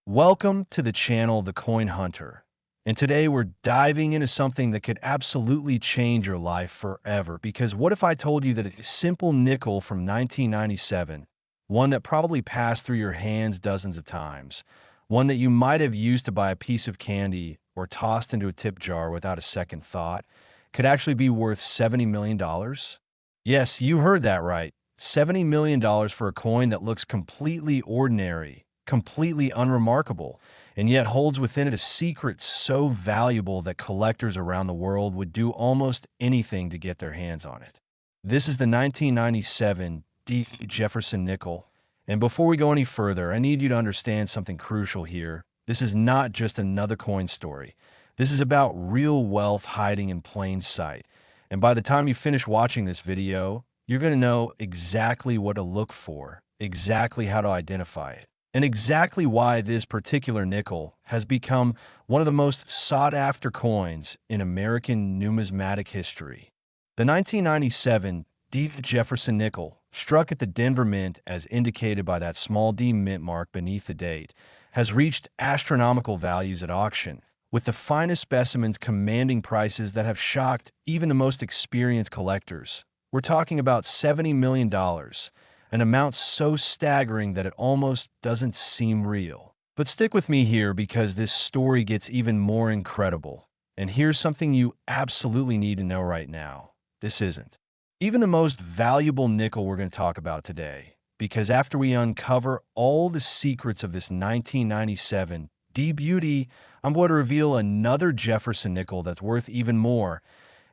Welcome to the channel The Coin Hunter. And today we're diving into something that could absolutely change your life forever. Because what if I told you that a simple nickel from 1997, one that probably passed through your hands dozens of times, one that you might have used to buy a piece of candy or tossed into a tip jar without a second thought, could actually be worth $70 million? Yes, you heard that right. $70 million for a coin that looks completely ordinary, completely unremarkable, and yet holds within it a secret so valuable that collectors around the world would do almost anything to get their hands on it. This is the 1997 D. Jefferson Nickel. And before we go any further, I need you to understand something crucial here. This is not just another coin story. This is about real wealth hiding in plain sight. And by the time you finish watching this video, you're going to know exactly what to look for, exactly how to identify it, and exactly why this particular nickel has become one of the most sought-after coins in American numismatic history. The 1997 D. Jefferson Nickel, struck at the Denver Mint as indicated by that small D mint mark beneath the date, has reached astronomical values at auction, with the finest specimens commanding prices that have shocked even the most experienced collectors. We're talking about $70 million, an amount so staggering that it almost doesn't seem real. But stick with me here because this story gets even more incredible. And here's something you absolutely need to know right now. This isn't even the most valuable nickel we're going to talk about today, because after we uncover all the secrets of this 1997 D beauty, I'm going to reveal another Jefferson nickel that's worth even more,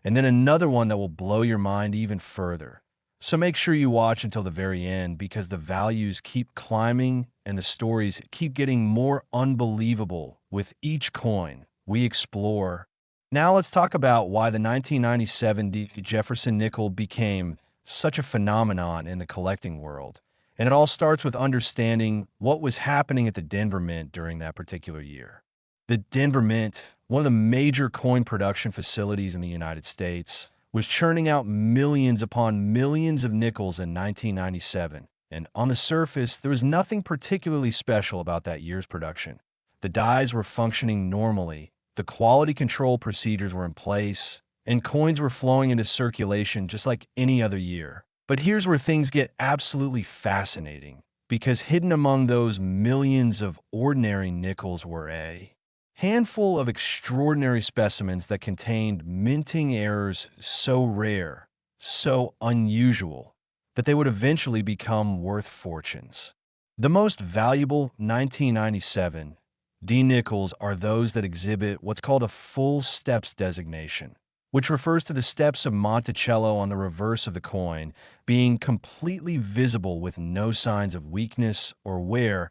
and then another one that will blow your mind even further. So make sure you watch until the very end because the values keep climbing and the stories keep getting more unbelievable with each coin we explore. Now let's talk about why the 1997 D. Jefferson Nickel became such a phenomenon in the collecting world. And it all starts with understanding what was happening at the Denver Mint during that particular year. The Denver Mint, one of the major coin production facilities in the United States, was churning out millions upon millions of nickels in 1997. And on the surface, there was nothing particularly special about that year's production. The dies were functioning normally, the quality control procedures were in place, and coins were flowing into circulation just like any other year. But here's where things get absolutely fascinating, because hidden among those millions of ordinary nickels were a handful of extraordinary specimens that contained minting errors so rare, so unusual, that they would eventually become worth fortunes. The most valuable 1997 D nickels are those that exhibit what's called a full steps designation, which refers to the steps of Monticello on the reverse of the coin being completely visible with no signs of weakness or wear.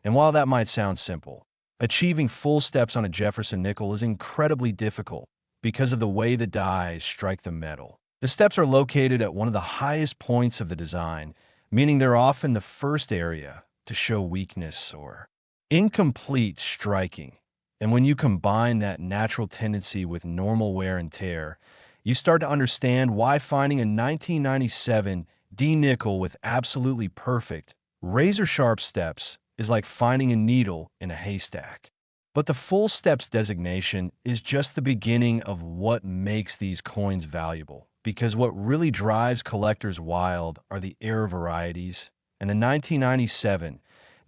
And while that might sound simple, achieving full steps on a Jefferson nickel is incredibly difficult because of the way the dies strike the metal. The steps are located at one of the highest points of the design, meaning they're often the first area to show weakness or incomplete striking. And when you combine that natural tendency with normal wear and tear, you start to understand why finding a 1997 D nickel with absolutely perfect, razor-sharp steps is like finding a needle in a haystack. But the full steps designation is just the beginning of what makes these coins valuable, because what really drives collectors wild are the error varieties, and the 1997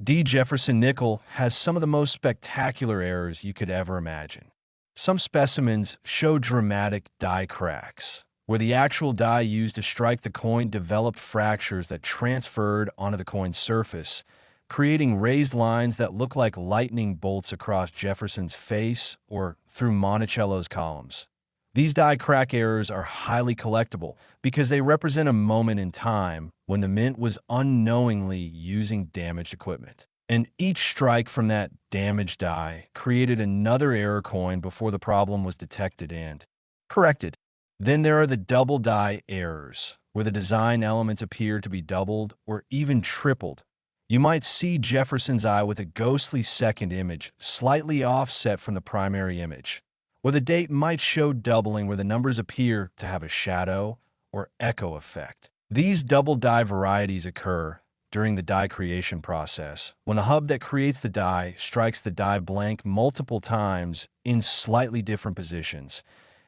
D. Jefferson Nickel has some of the most spectacular errors you could ever imagine. Some specimens show dramatic die cracks, where the actual die used to strike the coin developed fractures that transferred onto the coin's surface, creating raised lines that look like lightning bolts across Jefferson's face or through Monticello's columns. These die crack errors are highly collectible because they represent a moment in time when the mint was unknowingly using damaged equipment. And each strike from that damaged die created another error coin before the problem was detected and corrected. Then there are the double die errors, where the design elements appear to be doubled or even tripled. You might see Jefferson's eye with a ghostly second image slightly offset from the primary image, or the date might show doubling where the numbers appear to have a shadow or echo effect. These double die varieties occur during the die creation process, when the hub that creates the die strikes the die blank multiple times in slightly different positions,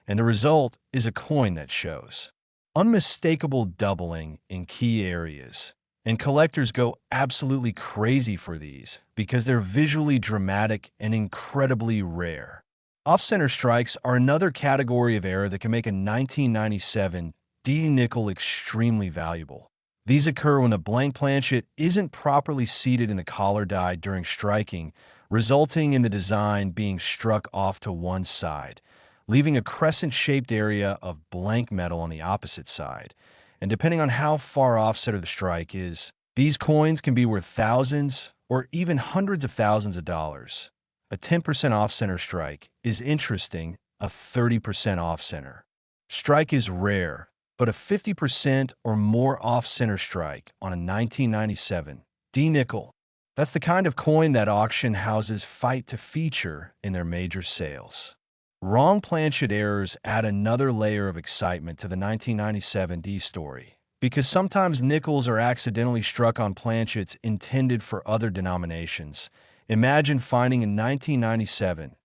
and the result is a coin that shows unmistakable doubling in key areas. And collectors go absolutely crazy for these because they're visually dramatic and incredibly rare. Off-center strikes are another category of error that can make a 1997 D nickel extremely valuable. These occur when the blank planchet isn't properly seated in the collar die during striking, resulting in the design being struck off to one side, leaving a crescent-shaped area of blank metal on the opposite side. And depending on how far offset the strike is, these coins can be worth thousands or even hundreds of thousands of dollars. A 10% off-center strike is interesting, a 30% off-center strike is rare, but a 50% or more off-center strike on a 1997 D nickel, that's the kind of coin that auction houses fight to feature in their major sales. Wrong planchet errors add another layer of excitement to the 1997 D story, because sometimes nickels are accidentally struck on planchets intended for other denominations. Imagine finding a 1997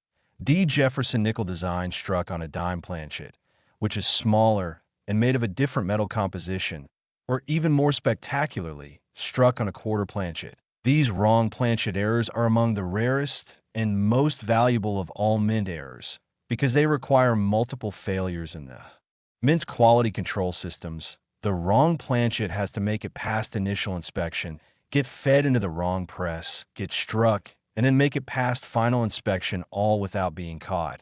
D Jefferson Nickel design struck on a dime planchet, which is smaller and made of a different metal composition, or even more spectacularly, struck on a quarter planchet. These wrong planchet errors are among the rarest and most valuable of all mint errors, because they require multiple failures in the mint quality control systems. The wrong planchet has to make it past initial inspection, get fed into the wrong press, get struck, and then make it past final inspection, all without being caught.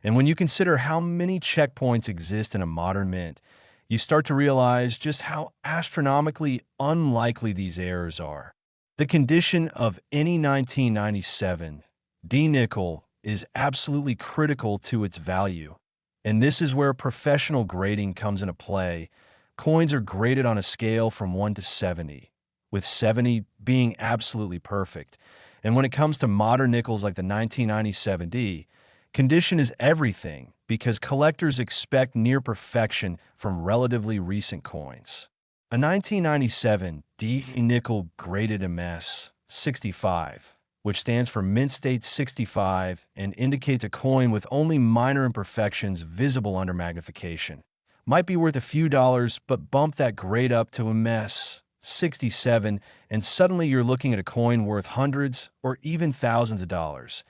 And when you consider how many checkpoints exist in a modern mint, you start to realize just how astronomically unlikely these errors are. The condition of any 1997 D nickel is absolutely critical to its value. And this is where professional grading comes into play. Coins are graded on a scale from 1 to 70, with 70 being absolutely perfect. And when it comes to modern nickels like the 1997 D, condition is everything because collectors expect near perfection from relatively recent coins. A 1997 D nickel graded MS 65, which stands for Mint State 65 and indicates a coin with only minor imperfections visible under magnification, might be worth a few dollars, but bump that grade up to MS 67 and suddenly you're looking at a coin worth hundreds or even thousands of dollars.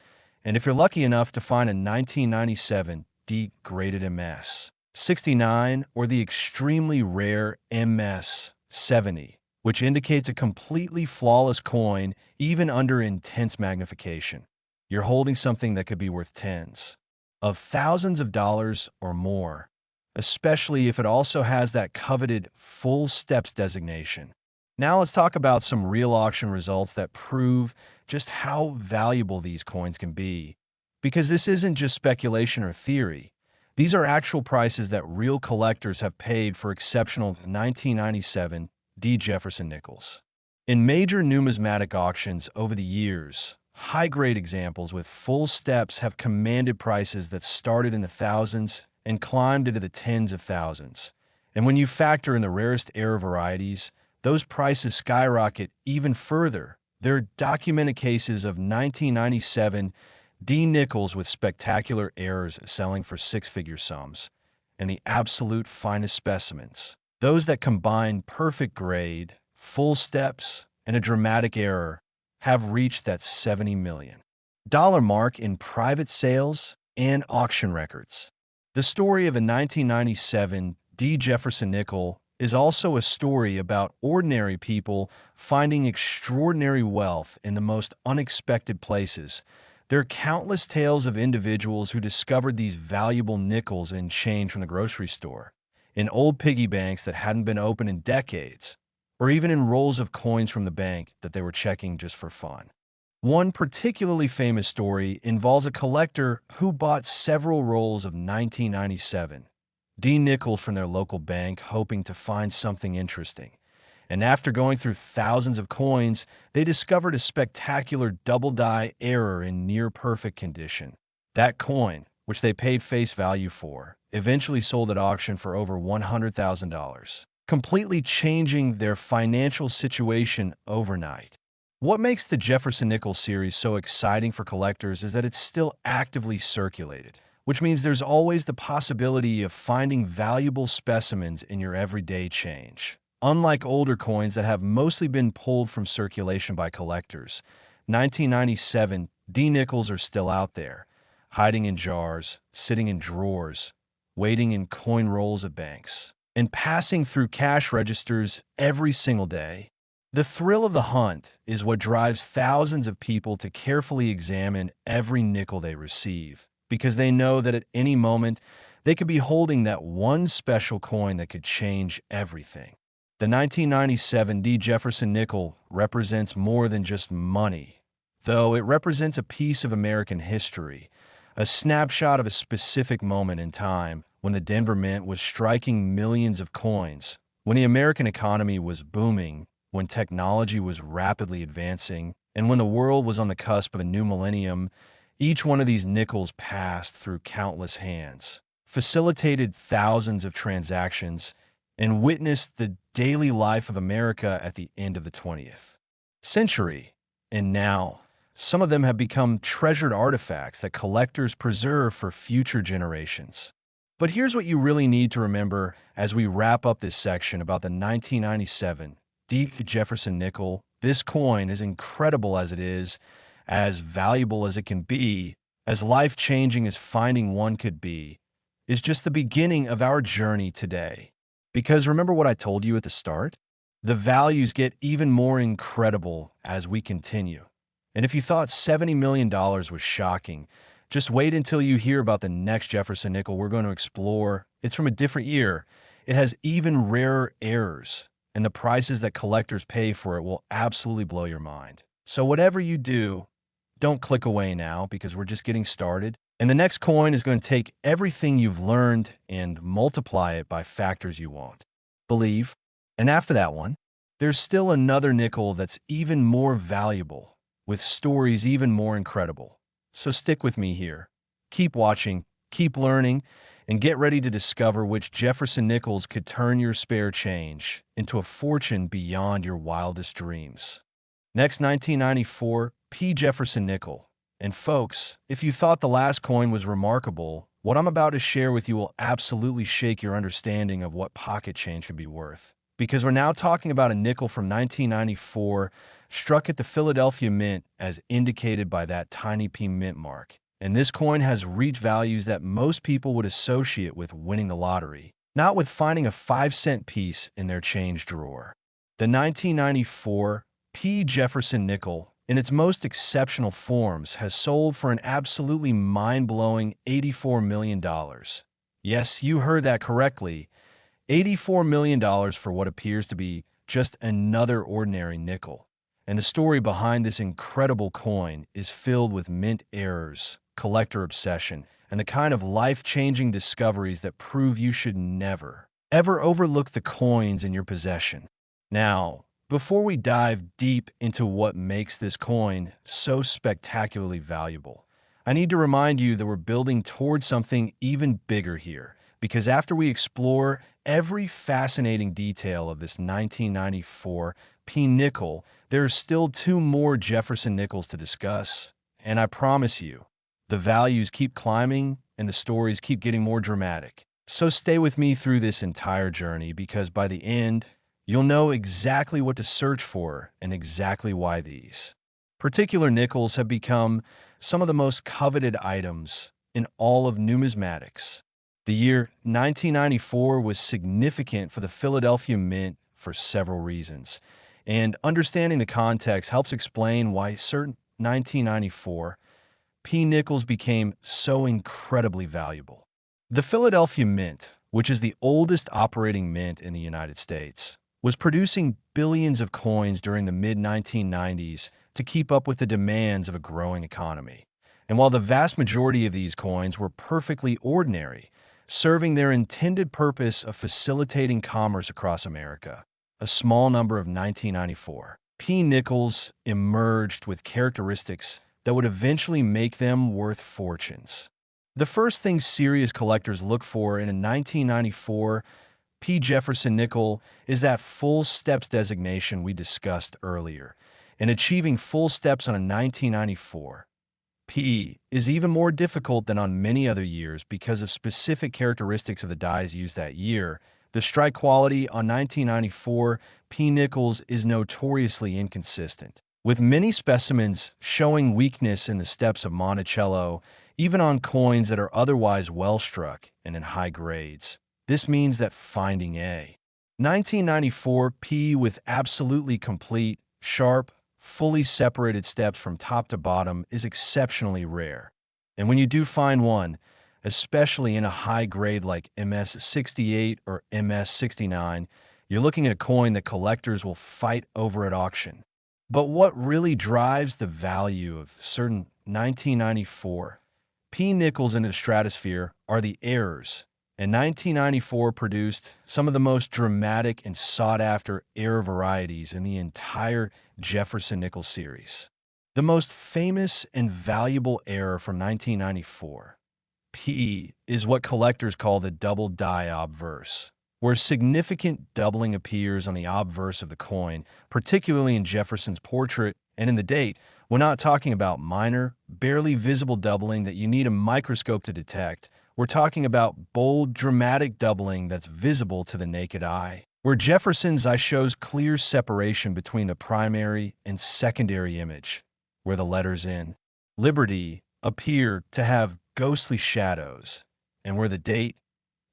And if you're lucky enough to find a 1997 D graded MS 69 or the extremely rare MS 70, which indicates a completely flawless coin even under intense magnification, you're holding something that could be worth tens of thousands of dollars or more, especially if it also has that coveted full steps designation. Now let's talk about some real auction results that prove just how valuable these coins can be. Because this isn't just speculation or theory. These are actual prices that real collectors have paid for exceptional 1997 D Jefferson Nickels. In major numismatic auctions over the years, high-grade examples with full steps have commanded prices that started in the thousands and climbed into the tens of thousands. And when you factor in the rarest error varieties, those prices skyrocket even further. There are documented cases of 1997 D nickels with spectacular errors selling for six-figure sums, and the absolute finest specimens, those that combine perfect grade, full steps, and a dramatic error, have reached that $70 million mark in private sales and auction records. The story of a 1997 D Jefferson Nickel is also a story about ordinary people finding extraordinary wealth in the most unexpected places. There are countless tales of individuals who discovered these valuable nickels in change from the grocery store, in old piggy banks that hadn't been opened in decades, or even in rolls of coins from the bank that they were checking just for fun. One particularly famous story involves a collector who bought several rolls of 1997 D nickels from their local bank, hoping to find something interesting. And after going through thousands of coins, they discovered a spectacular double die error in near-perfect condition. That coin, which they paid face value for, eventually sold at auction for over $100,000. completely changing their financial situation overnight. What makes the Jefferson Nickel series so exciting for collectors is that it's still actively circulated, which means there's always the possibility of finding valuable specimens in your everyday change. Unlike older coins that have mostly been pulled from circulation by collectors, 1997 D nickels are still out there, hiding in jars, sitting in drawers, waiting in coin rolls at banks, and passing through cash registers every single day. The thrill of the hunt is what drives thousands of people to carefully examine every nickel they receive, because they know that at any moment they could be holding that one special coin that could change everything. The 1997 D. Jefferson Nickel represents more than just money, though it represents a piece of American history, a snapshot of a specific moment in time when the Denver Mint was striking millions of coins, when the American economy was booming, when technology was rapidly advancing, and when the world was on the cusp of a new millennium. Each one of these nickels passed through countless hands, facilitated thousands of transactions, and witnessed the daily life of America at the end of the 20th century. And now, some of them have become treasured artifacts that collectors preserve for future generations. But here's what you really need to remember as we wrap up this section about the 1997 D. Jefferson Nickel. This coin, as incredible as it is, as valuable as it can be, as life-changing as finding one could be, is just the beginning of our journey today. Because remember what I told you at the start? The values get even more incredible as we continue. And if you thought $70 million was shocking, just wait until you hear about the next Jefferson Nickel we're going to explore. It's from a different year. It has even rarer errors, and the prices that collectors pay for it will absolutely blow your mind. So whatever you do, don't click away now because we're just getting started. And the next coin is going to take everything you've learned and multiply it by factors you won't believe. And after that one, there's still another nickel that's even more valuable, with stories even more incredible. So stick with me here. Keep watching, keep learning, and get ready to discover which Jefferson Nickels could turn your spare change into a fortune beyond your wildest dreams. Next, 1994 P. Jefferson Nickel. And folks, if you thought the last coin was remarkable, what I'm about to share with you will absolutely shake your understanding of what pocket change could be worth. Because we're now talking about a nickel from 1994 struck at the Philadelphia Mint as indicated by that tiny P mint mark. And this coin has reached values that most people would associate with winning the lottery, not with finding a 5-cent piece in their change drawer. The 1994 P. Jefferson Nickel, in its most exceptional forms, has sold for an absolutely mind-blowing $84 million. Yes, you heard that correctly. $84 million for what appears to be just another ordinary nickel. And the story behind this incredible coin is filled with mint errors, collector obsession, and the kind of life-changing discoveries that prove you should never, ever overlook the coins in your possession. Now, before we dive deep into what makes this coin so spectacularly valuable, I need to remind you that we're building towards something even bigger here, because after we explore every fascinating detail of this 1994 P. Nickel, there are still 2 more Jefferson Nickels to discuss. And I promise you, the values keep climbing and the stories keep getting more dramatic. So stay with me through this entire journey, because by the end, you'll know exactly what to search for and exactly why these particular nickels have become some of the most coveted items in all of numismatics. The year 1994 was significant for the Philadelphia Mint for several reasons, and understanding the context helps explain why certain 1994 P. nickels became so incredibly valuable. The Philadelphia Mint, which is the oldest operating mint in the United States, was producing billions of coins during the mid-1990s to keep up with the demands of a growing economy. And while the vast majority of these coins were perfectly ordinary, serving their intended purpose of facilitating commerce across America, a small number of 1994 P. nickels emerged with characteristics that would eventually make them worth fortunes. The first thing serious collectors look for in a 1994 P. Jefferson Nickel is that full steps designation we discussed earlier, and achieving full steps on a 1994 P is even more difficult than on many other years because of specific characteristics of the dies used that year. The strike quality on 1994 P nickels is notoriously inconsistent, with many specimens showing weakness in the steps of Monticello, even on coins that are otherwise well struck and in high grades. This means that finding a 1994 P with absolutely complete, sharp, fully separated steps from top to bottom is exceptionally rare. And when you do find one, especially in a high grade like MS68 or MS69, you're looking at a coin that collectors will fight over at auction. But what really drives the value of certain 1994 P nickels into the stratosphere are the errors, and 1994 produced some of the most dramatic and sought-after error varieties in the entire Jefferson Nickel series. The most famous and valuable error from 1994 P is what collectors call the double die obverse, where significant doubling appears on the obverse of the coin, particularly in Jefferson's portrait and in the date. We're not talking about minor, barely visible doubling that you need a microscope to detect. We're talking about bold, dramatic doubling that's visible to the naked eye, where Jefferson's eye shows clear separation between the primary and secondary image, where the letters in Liberty appear to have ghostly shadows, and where the date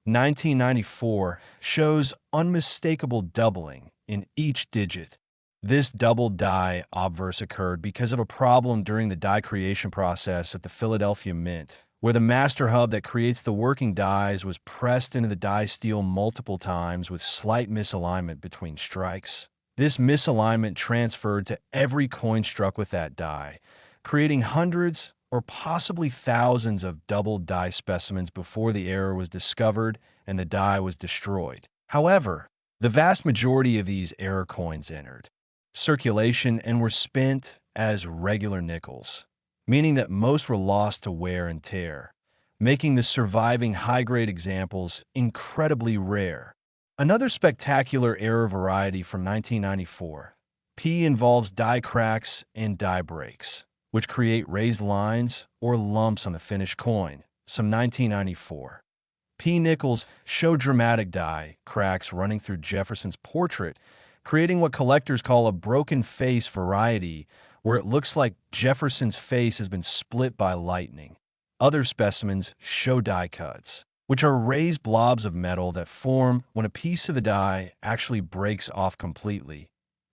1994 shows unmistakable doubling in each digit. This double die obverse occurred because of a problem during the die creation process at the Philadelphia Mint, where the master hub that creates the working dies was pressed into the die steel multiple times with slight misalignment between strikes. This misalignment transferred to every coin struck with that die, creating hundreds or possibly thousands of double die specimens before the error was discovered and the die was destroyed. However, the vast majority of these error coins entered circulation and were spent as regular nickels, meaning that most were lost to wear and tear, making the surviving high-grade examples incredibly rare. Another spectacular error variety from 1994 P involves die cracks and die breaks, which create raised lines or lumps on the finished coin. Some 1994 P nickels show dramatic die cracks running through Jefferson's portrait, creating what collectors call a broken face variety, where it looks like Jefferson's face has been split by lightning. Other specimens show die cuts, which are raised blobs of metal that form when a piece of the die actually breaks off completely,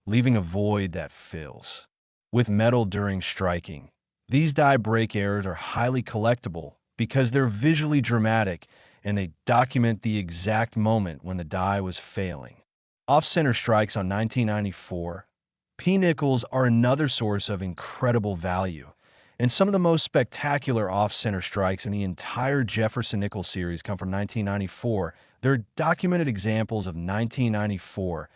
leaving a void that fills with metal during striking. These die break errors are highly collectible because they're visually dramatic and they document the exact moment when the die was failing. Off-center strikes on 1994 P nickels are another source of incredible value, and some of the most spectacular off-center strikes in the entire Jefferson Nickel series come from 1994. There are documented examples of 1994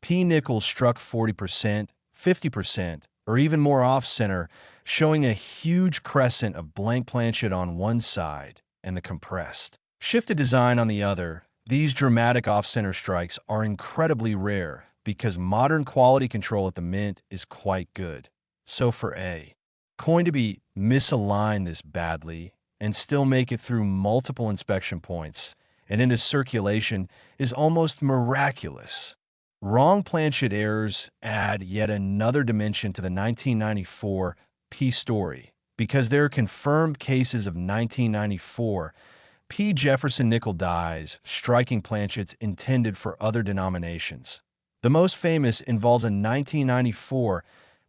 P nickels struck 40%, 50%, or even more off-center, showing a huge crescent of blank planchet on one side and the compressed shifted design on the other. These dramatic off-center strikes are incredibly rare because modern quality control at the Mint is quite good. So for a coin to be misaligned this badly and still make it through multiple inspection points and into circulation is almost miraculous. Wrong planchet errors add yet another dimension to the 1994 P story because there are confirmed cases of 1994 P. Jefferson Nickel dies striking planchets intended for other denominations. The most famous involves a 1994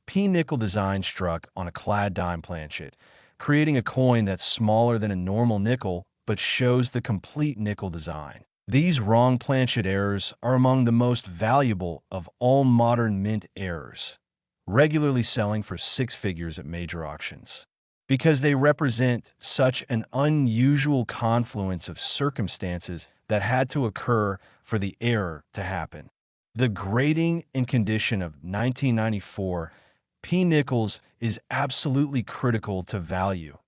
P. nickel design struck on a clad dime planchet, creating a coin that's smaller than a normal nickel but shows the complete nickel design. These wrong planchet errors are among the most valuable of all modern mint errors, regularly selling for six figures at major auctions, because they represent such an unusual confluence of circumstances that had to occur for the error to happen. The grading and condition of 1994 P. nickels is absolutely critical to value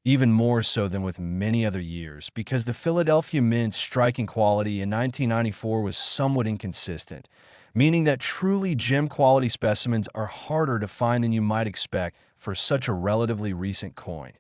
even more so than with many other years, because the Philadelphia Mint's striking quality in 1994 was somewhat inconsistent, meaning that truly gem-quality specimens are harder to find than you might expect for such a relatively recent coin.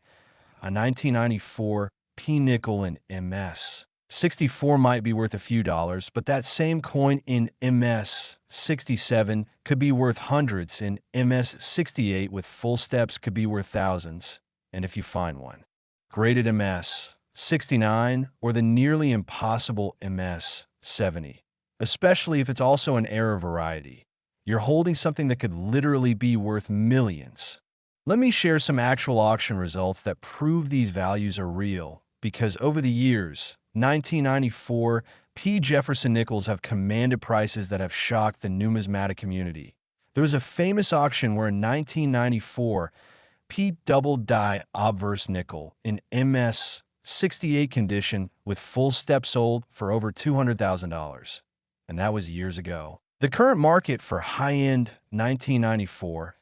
A 1994 P nickel in MS 64 might be worth a few dollars, but that same coin in MS 67 could be worth hundreds, and MS 68 with full steps could be worth thousands, and if you find one. Graded MS 69 or the nearly impossible MS 70, especially if it's also an error variety. You're holding something that could literally be worth millions. Let me share some actual auction results that prove these values are real, because over the years, 1994 P. Jefferson Nickels have commanded prices that have shocked the numismatic community. There was a famous auction where in 1994, P. double die obverse nickel in MS 68 condition with full step sold for over $200,000. And that was years ago. The current market for high-end 1994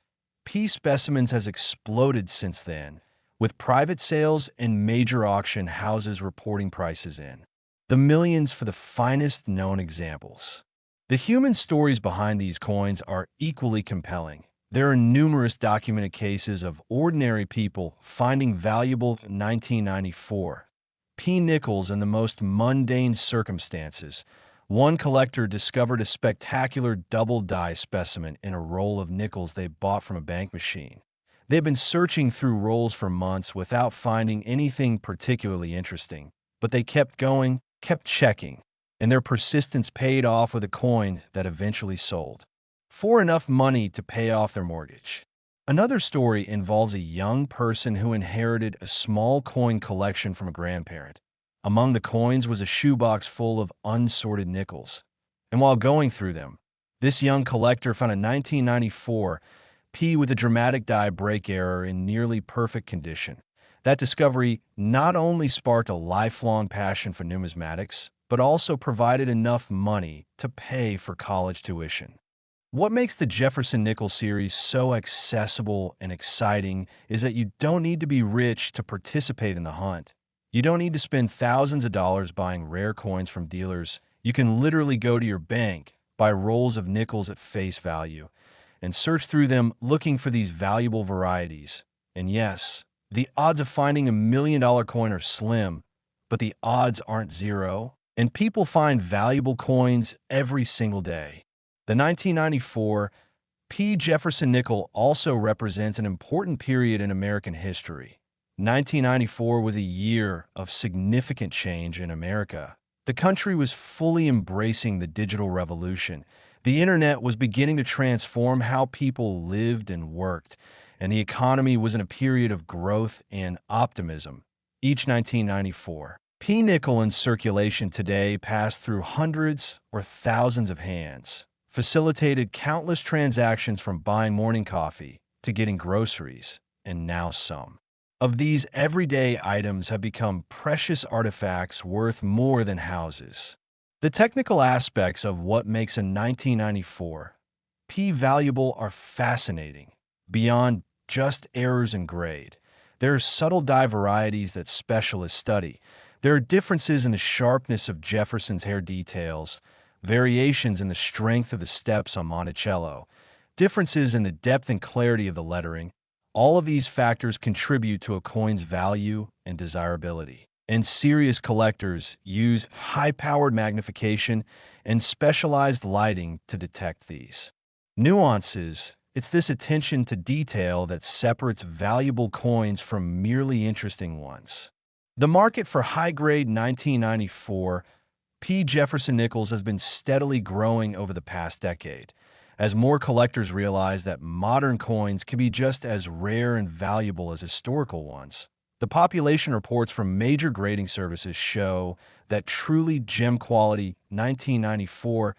P specimens has exploded since then, with private sales and major auction houses reporting prices in the millions for the finest known examples. The human stories behind these coins are equally compelling. There are numerous documented cases of ordinary people finding valuable 1994 P nickels in the most mundane circumstances. One collector discovered a spectacular double-die specimen in a roll of nickels they bought from a bank machine. They had been searching through rolls for months without finding anything particularly interesting, but they kept going, kept checking, and their persistence paid off with a coin that eventually sold for enough money to pay off their mortgage. Another story involves a young person who inherited a small coin collection from a grandparent. Among the coins was a shoebox full of unsorted nickels. And while going through them, this young collector found a 1994 P with a dramatic die break error in nearly perfect condition. That discovery not only sparked a lifelong passion for numismatics, but also provided enough money to pay for college tuition. What makes the Jefferson Nickel series so accessible and exciting is that you don't need to be rich to participate in the hunt. You don't need to spend thousands of dollars buying rare coins from dealers. You can literally go to your bank, buy rolls of nickels at face value, and search through them looking for these valuable varieties. And yes, the odds of finding a $1 million coin are slim, but the odds aren't zero. And people find valuable coins every single day. The 1994 P. Jefferson Nickel also represents an important period in American history. 1994 was a year of significant change in America. The country was fully embracing the digital revolution. The internet was beginning to transform how people lived and worked, and the economy was in a period of growth and optimism. Each 1994 P nickel in circulation today passed through hundreds or thousands of hands, facilitated countless transactions from buying morning coffee to getting groceries, and now some of these everyday items have become precious artifacts worth more than houses. The technical aspects of what makes a 1994 P valuable are fascinating. Beyond just errors in grade, there are subtle die varieties that specialists study. There are differences in the sharpness of Jefferson's hair details, variations in the strength of the steps on Monticello, differences in the depth and clarity of the lettering. All of these factors contribute to a coin's value and desirability. And serious collectors use high-powered magnification and specialized lighting to detect these nuances. It's this attention to detail that separates valuable coins from merely interesting ones. The market for high-grade 1994 P. Jefferson Nickels has been steadily growing over the past decade, as more collectors realize that modern coins can be just as rare and valuable as historical ones. The population reports from major grading services show that truly gem-quality 1994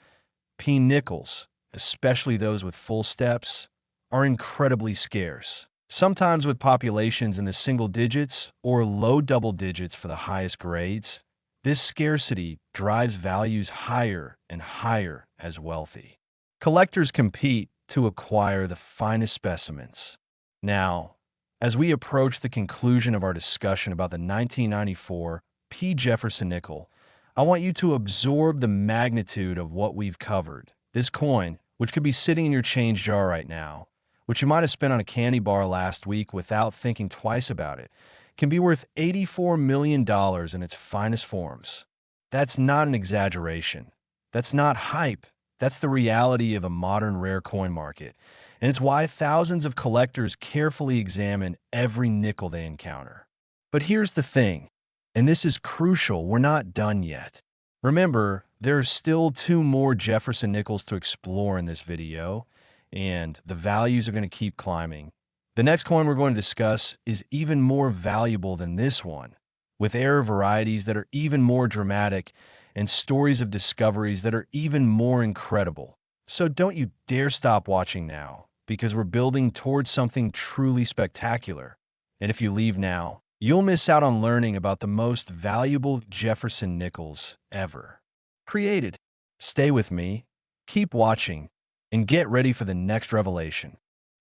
P nickels, especially those with full steps, are incredibly scarce, sometimes with populations in the single digits or low double digits for the highest grades. This scarcity drives values higher and higher as wealthy collectors compete to acquire the finest specimens. Now, As we approach the conclusion of our discussion about the 1994 P. Jefferson Nickel, I want you to absorb the magnitude of what we've covered. This coin, which could be sitting in your change jar right now, which you might have spent on a candy bar last week without thinking twice about it, can be worth $84 million in its finest forms. That's not an exaggeration. That's not hype. That's the reality of a modern rare coin market. And it's why thousands of collectors carefully examine every nickel they encounter. But here's the thing, and this is crucial, we're not done yet. Remember, there are still 2 more Jefferson Nickels to explore in this video, and the values are going to keep climbing. The next coin we're going to discuss is even more valuable than this one, with error varieties that are even more dramatic and stories of discoveries that are even more incredible. So don't you dare stop watching now, because we're building towards something truly spectacular. And if you leave now, you'll miss out on learning about the most valuable Jefferson Nickels ever created. Stay with me, keep watching, and get ready for the next revelation.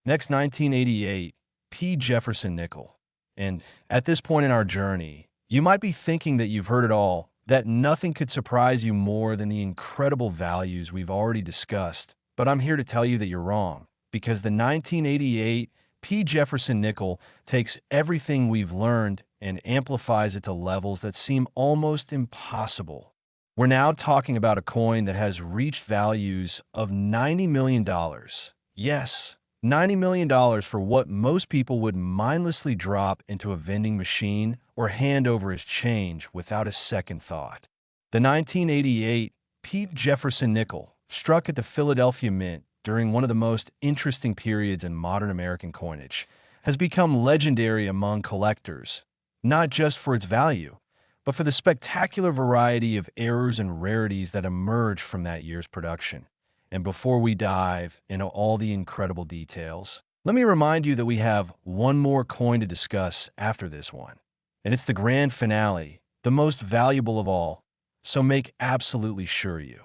Next, 1988, P. Jefferson Nickel. And at this point in our journey, you might be thinking that you've heard it all, that nothing could surprise you more than the incredible values we've already discussed. But I'm here to tell you that you're wrong, because the 1988 P. Jefferson Nickel takes everything we've learned and amplifies it to levels that seem almost impossible. We're now talking about a coin that has reached values of $90 million. Yes, $90 million for what most people would mindlessly drop into a vending machine or hand over as change without a second thought. The 1988 P. Jefferson Nickel, struck at the Philadelphia Mint during one of the most interesting periods in modern American coinage, has become legendary among collectors, not just for its value, but for the spectacular variety of errors and rarities that emerged from that year's production. And before we dive into all the incredible details, let me remind you that we have one more coin to discuss after this one. And it's the grand finale, the most valuable of all, so make absolutely sure you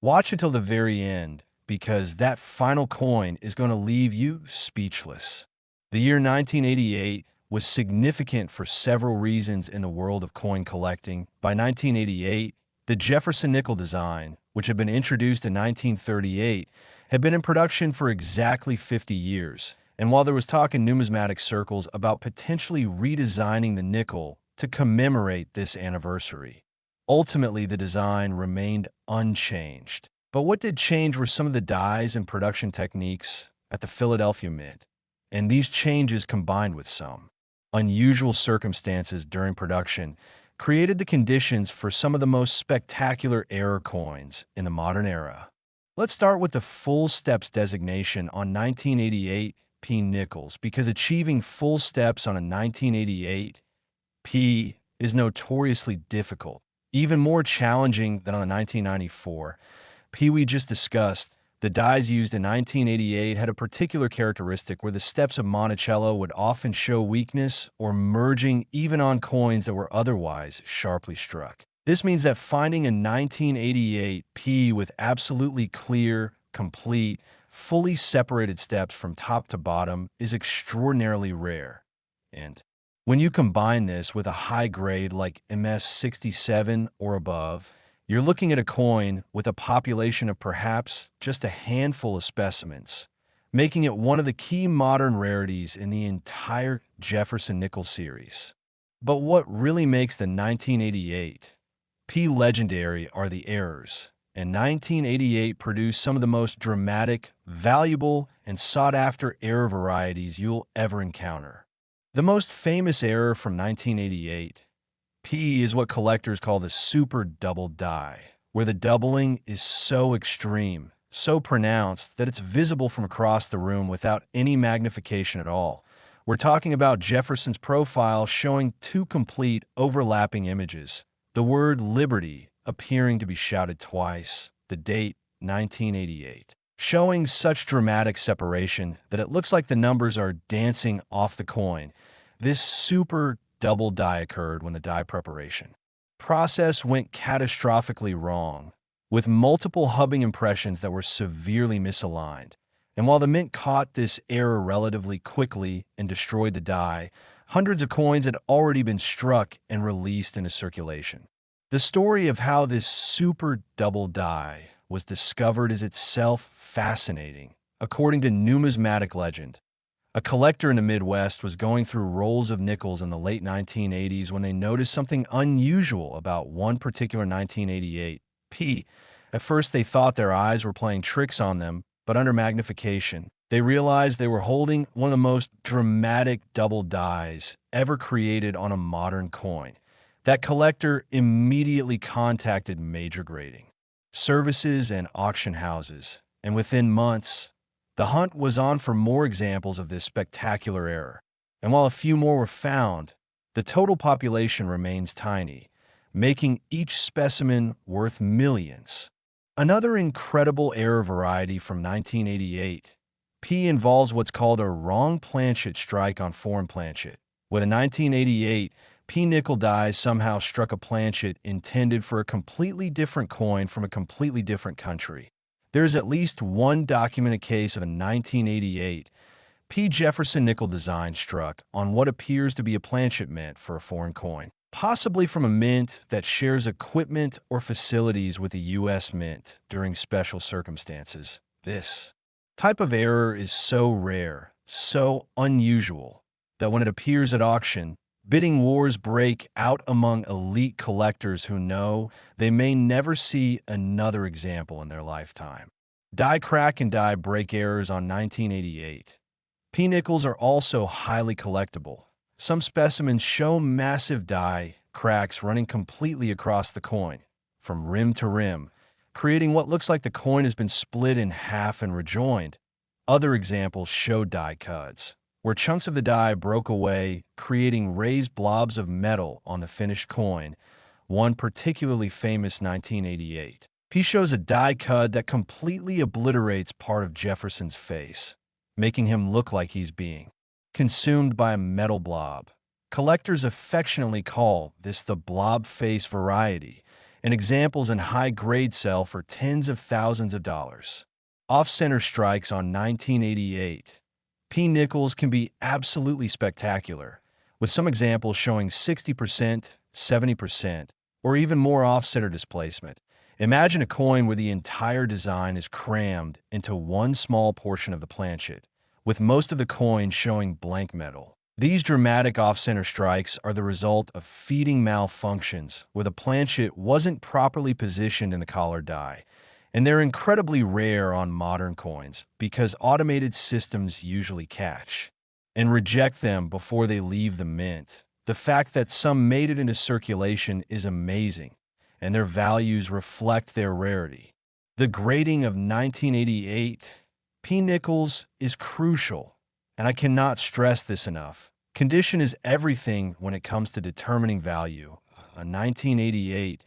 watch until the very end, because that final coin is going to leave you speechless. The year 1988 was significant for several reasons in the world of coin collecting. By 1988, the Jefferson Nickel design, which had been introduced in 1938, had been in production for exactly 50 years. And while there was talk in numismatic circles about potentially redesigning the nickel to commemorate this anniversary, ultimately the design remained unchanged. But what did change were some of the dies and production techniques at the Philadelphia Mint. And these changes, combined with some unusual circumstances during production, created the conditions for some of the most spectacular error coins in the modern era. Let's start with the full steps designation on 1988 P. Nickels, because achieving full steps on a 1988 P is notoriously difficult, even more challenging than on a 1994 P we just discussed. The dies used in 1988 had a particular characteristic where the steps of Monticello would often show weakness or merging even on coins that were otherwise sharply struck. This means that finding a 1988 P with absolutely clear, complete, fully separated steps from top to bottom is extraordinarily rare. And when you combine this with a high grade like MS 67 or above, you're looking at a coin with a population of perhaps just a handful of specimens, making it one of the key modern rarities in the entire Jefferson Nickel series. But what really makes the 1988 P legendary are the errors, and 1988 produced some of the most dramatic, valuable, and sought-after error varieties you'll ever encounter. The most famous error from 1988 P is what collectors call the super double die, where the doubling is so extreme, so pronounced that it's visible from across the room without any magnification at all. We're talking about Jefferson's profile showing 2 complete overlapping images, the word Liberty appearing to be shouted twice, the date 1988, showing such dramatic separation that it looks like the numbers are dancing off the coin. This super double die occurred when the die preparation process went catastrophically wrong, with multiple hubbing impressions that were severely misaligned. And while the mint caught this error relatively quickly and destroyed the die, hundreds of coins had already been struck and released into circulation. The story of how this super double die was discovered is itself fascinating. According to numismatic legend, a collector in the Midwest was going through rolls of nickels in the late 1980s when they noticed something unusual about one particular 1988 P. At first, they thought their eyes were playing tricks on them, but under magnification, they realized they were holding one of the most dramatic double dies ever created on a modern coin. That collector immediately contacted major grading services and auction houses, and within months, the hunt was on for more examples of this spectacular error. And while a few more were found, the total population remains tiny, making each specimen worth millions. Another incredible error variety from 1988, P involves what's called a wrong planchet strike on foreign planchet. With a 1988, P nickel die somehow struck a planchet intended for a completely different coin from a completely different country. There is at least one documented case of a 1988 P Jefferson Nickel design struck on what appears to be a planchet mint for a foreign coin, possibly from a mint that shares equipment or facilities with a U.S. mint during special circumstances. This type of error is so rare, so unusual, that when it appears at auction, bidding wars break out among elite collectors who know they may never see another example in their lifetime. Die crack and die break errors on 1988. P nickels are also highly collectible. Some specimens show massive die cracks running completely across the coin, from rim to rim, creating what looks like the coin has been split in half and rejoined. Other examples show die cuts, where chunks of the die broke away, creating raised blobs of metal on the finished coin. One particularly famous 1988 P shows a die cut that completely obliterates part of Jefferson's face, making him look like he's being consumed by a metal blob. Collectors affectionately call this the blob face variety, and examples in high-grade sell for tens of thousands of dollars. Off-center strikes on 1988 P nickels can be absolutely spectacular, with some examples showing 60%, 70%, or even more off-center displacement. Imagine a coin where the entire design is crammed into one small portion of the planchet, with most of the coin showing blank metal. These dramatic off-center strikes are the result of feeding malfunctions where the planchet wasn't properly positioned in the collar die, and they're incredibly rare on modern coins because automated systems usually catch and reject them before they leave the mint. The fact that some made it into circulation is amazing, and their values reflect their rarity. The grading of 1988 P nickels is crucial, and I cannot stress this enough. Condition is everything when it comes to determining value. A 1988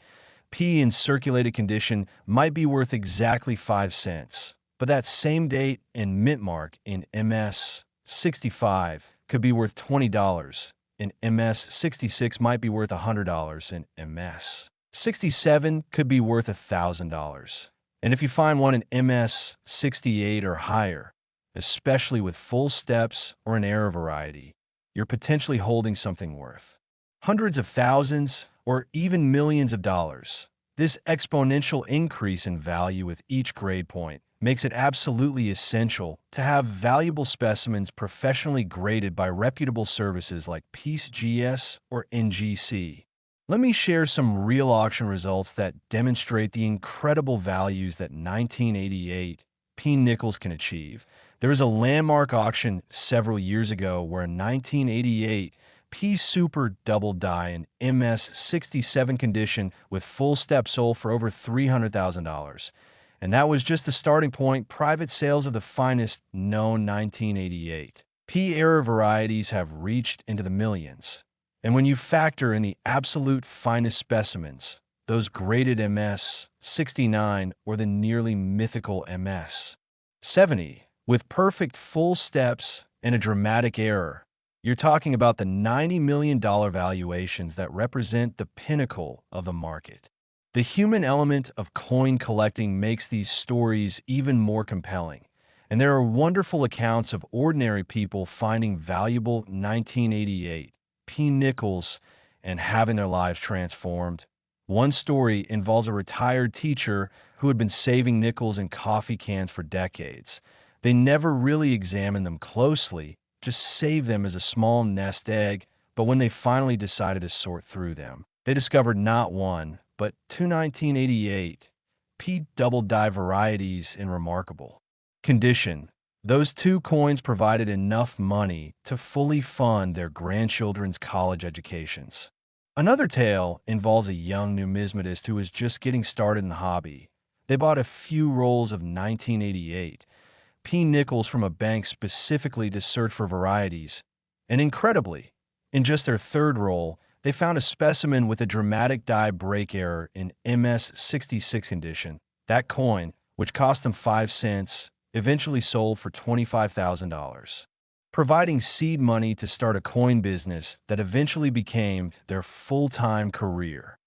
P in circulated condition might be worth exactly 5 cents, but that same date and mint mark in MS 65 could be worth $20, and MS 66 might be worth $100, and MS 67 could be worth $1,000. And if you find one in MS 68 or higher, especially with full steps or an error variety, you're potentially holding something worth hundreds of thousands or even millions of dollars. This exponential increase in value with each grade point makes it absolutely essential to have valuable specimens professionally graded by reputable services like PeaceGS or NGC. Let me share some real auction results that demonstrate the incredible values that 1988 P nickels can achieve. There was a landmark auction several years ago where a 1988 P Super double die in MS 67 condition with full step sold for over $300,000. And that was just the starting point. Private sales of the finest known 1988 P error varieties have reached into the millions. And when you factor in the absolute finest specimens, those graded MS 69 or the nearly mythical MS 70, with perfect full steps and a dramatic error, you're talking about the $90 million valuations that represent the pinnacle of the market. The human element of coin collecting makes these stories even more compelling, And there are wonderful accounts of ordinary people finding valuable 1988 P nickels and having their lives transformed. One story involves a retired teacher who had been saving nickels in coffee cans for decades. They never really examined them closely, just saved them as a small nest egg, but when they finally decided to sort through them, they discovered not one, but two 1988 P double die varieties in remarkable condition. Those two coins provided enough money to fully fund their grandchildren's college educations. Another tale involves a young numismatist who was just getting started in the hobby. They bought a few rolls of 1988 P nickels from a bank specifically to search for varieties, and incredibly, in just their third roll, they found a specimen with a dramatic die break error in MS-66 condition. That coin, which cost them 5 cents, eventually sold for $25,000, providing seed money to start a coin business that eventually became their full-time career.